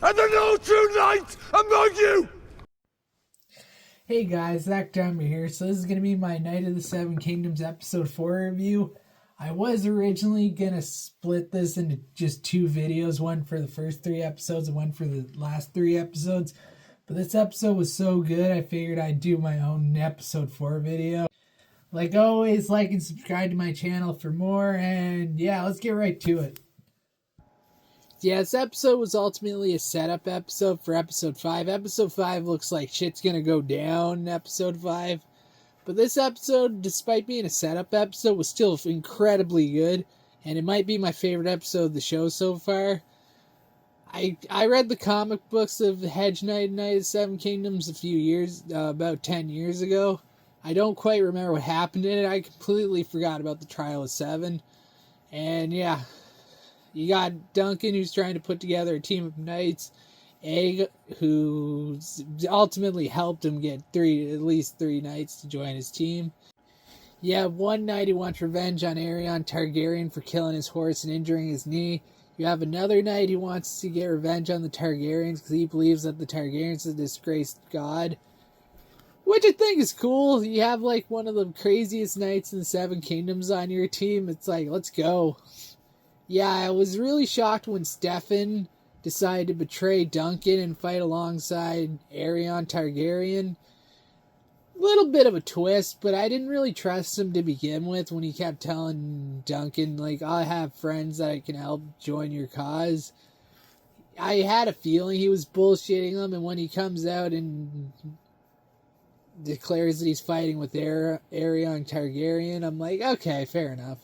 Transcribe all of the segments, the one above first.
and the no true knight among you! Hey guys, Zach Dummer here. So this is going to be my Knight of the Seven Kingdoms episode 4 review. I was originally going to split this into just two videos, one for the first 3 episodes and one for the last 3 episodes. But this episode was so good, I figured I'd do my own episode 4 video. Like always, like and subscribe to my channel for more, and yeah, let's get right to it. Yeah, this episode was ultimately a setup episode for episode 5. Episode 5 looks like shit's gonna go down in episode 5. But this episode, despite being a setup episode, was still incredibly good. And it might be my favorite episode of the show so far. I read the comic books of Hedge Knight and Knight of the Seven Kingdoms a few years, about 10 years ago. I don't quite remember what happened in it. I completely forgot about the Trial of Seven. And yeah, you got Duncan, who's trying to put together a team of knights. Egg, who ultimately helped him get at least three knights to join his team. You have one knight who wants revenge on Aeron Targaryen for killing his horse and injuring his knee. You have another knight who wants to get revenge on the Targaryens because he believes that the Targaryens is a disgraced god. Which I think is cool. You have like one of the craziest knights in the Seven Kingdoms on your team. It's like, let's go. Yeah, I was really shocked when Stefan decided to betray Duncan and fight alongside Aeron Targaryen. Little bit of a twist, but I didn't really trust him to begin with when he kept telling Duncan, like, I have friends that I can help join your cause. I had a feeling he was bullshitting him, and when he comes out and declares that he's fighting with Aeron Targaryen, I'm like, okay, fair enough.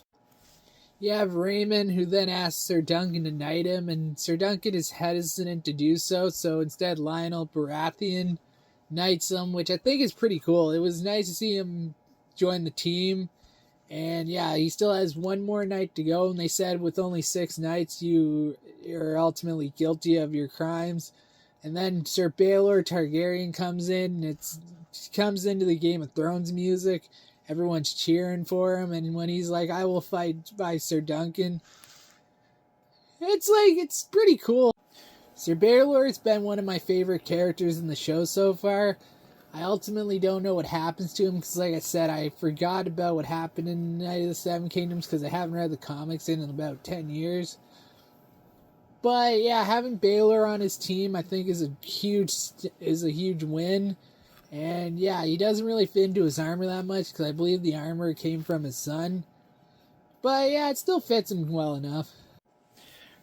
You have Raymond, who then asks Sir Duncan to knight him, and Sir Duncan is hesitant to do so, so instead Lionel Baratheon knights him, which I think is pretty cool. It was nice to see him join the team, and yeah, he still has one more night to go, and they said with only 6 knights, you are ultimately guilty of your crimes. And then Sir Baelor Targaryen comes in, and it comes into the Game of Thrones music. Everyone's cheering for him, and when he's like, I will fight by Sir Duncan, it's pretty cool. Sir Baelor has been one of my favorite characters in the show so far. I ultimately don't know what happens to him, because like I said, I forgot about what happened in Knight of the Seven Kingdoms, because I haven't read the comics in about 10 years. But yeah, having Baelor on his team, I think is a huge win. And yeah, he doesn't really fit into his armor that much because I believe the armor came from his son. But yeah, it still fits him well enough.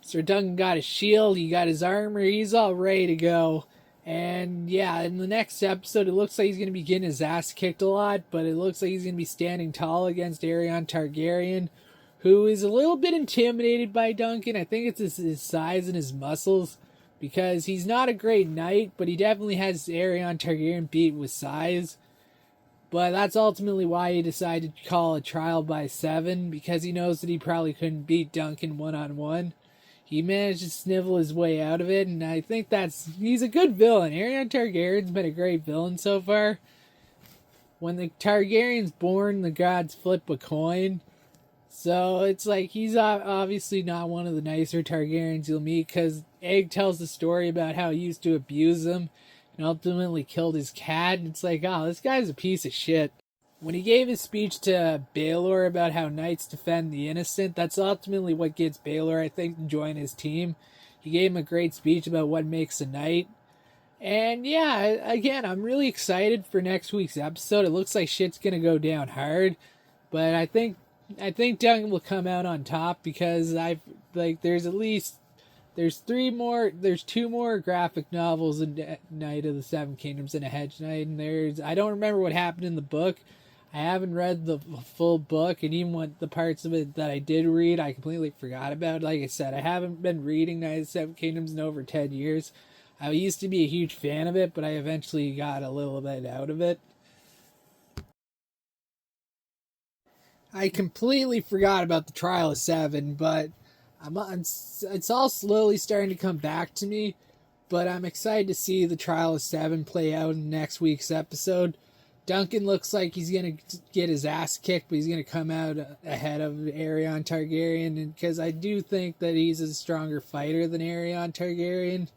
Sir Duncan got his shield, he got his armor, he's all ready to go. And yeah, in the next episode, it looks like he's going to be getting his ass kicked a lot, but it looks like he's going to be standing tall against Aeron Targaryen, who is a little bit intimidated by Duncan. I think it's his size and his muscles, because he's not a great knight, but he definitely has Aeron Targaryen beat with size. But that's ultimately why he decided to call a trial by 7, because he knows that he probably couldn't beat Duncan one-on-one. He managed to snivel his way out of it, and I think he's a good villain. Aeron Targaryen's been a great villain so far. When the Targaryen's born, the gods flip a coin. So it's like he's obviously not one of the nicer Targaryens you'll meet, because Egg tells the story about how he used to abuse him and ultimately killed his cat. And it's like, oh, this guy's a piece of shit. When he gave his speech to Baelor about how knights defend the innocent, that's ultimately what gets Baelor, I think, to join his team. He gave him a great speech about what makes a knight. And yeah, again, I'm really excited for next week's episode. It looks like shit's gonna go down hard, but I think Duncan will come out on top, because there's 2 more graphic novels in Knight of the Seven Kingdoms and a Hedge Knight, and I don't remember what happened in the book. I haven't read the full book, and even what the parts of it that I did read, I completely forgot about. Like I said, I haven't been reading Knight of the Seven Kingdoms in over 10 years. I used to be a huge fan of it, but I eventually got a little bit out of it. I completely forgot about the Trial of 7, but it's all slowly starting to come back to me. But I'm excited to see the Trial of 7 play out in next week's episode. Duncan looks like he's going to get his ass kicked, but he's going to come out ahead of Aeron Targaryen, because I do think that he's a stronger fighter than Aeron Targaryen.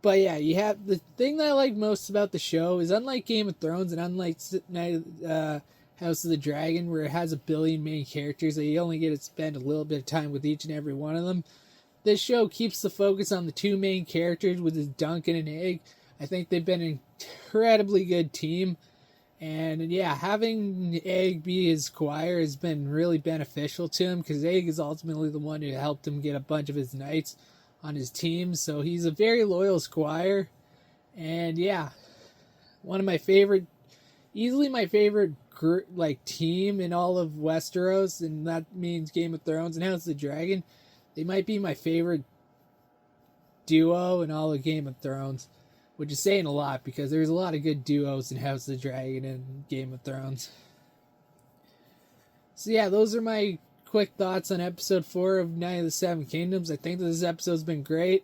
But yeah, you have the thing that I like most about the show is unlike Game of Thrones and unlike House of the Dragon, where it has a billion main characters that you only get to spend a little bit of time with each and every one of them. This show keeps the focus on the two main characters, with his Duncan and Egg. I think they've been an incredibly good team. And yeah, having Egg be his squire has been really beneficial to him, because Egg is ultimately the one who helped him get a bunch of his knights on his team. So he's a very loyal squire. And yeah, one of my favorite, easily my favorite team in all of Westeros, and that means Game of Thrones and House of the Dragon. They might be my favorite duo in all of Game of Thrones, which is saying a lot because there's a lot of good duos in House of the Dragon and Game of Thrones. So yeah, those are my quick thoughts on episode 4 of Night of the Seven Kingdoms. I think that this episode's been great.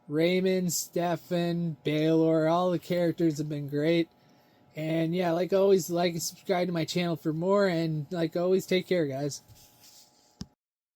Raymond, Stefan, Baelor, all the characters have been great. And yeah, like always, like and subscribe to my channel for more. And like always, take care, guys.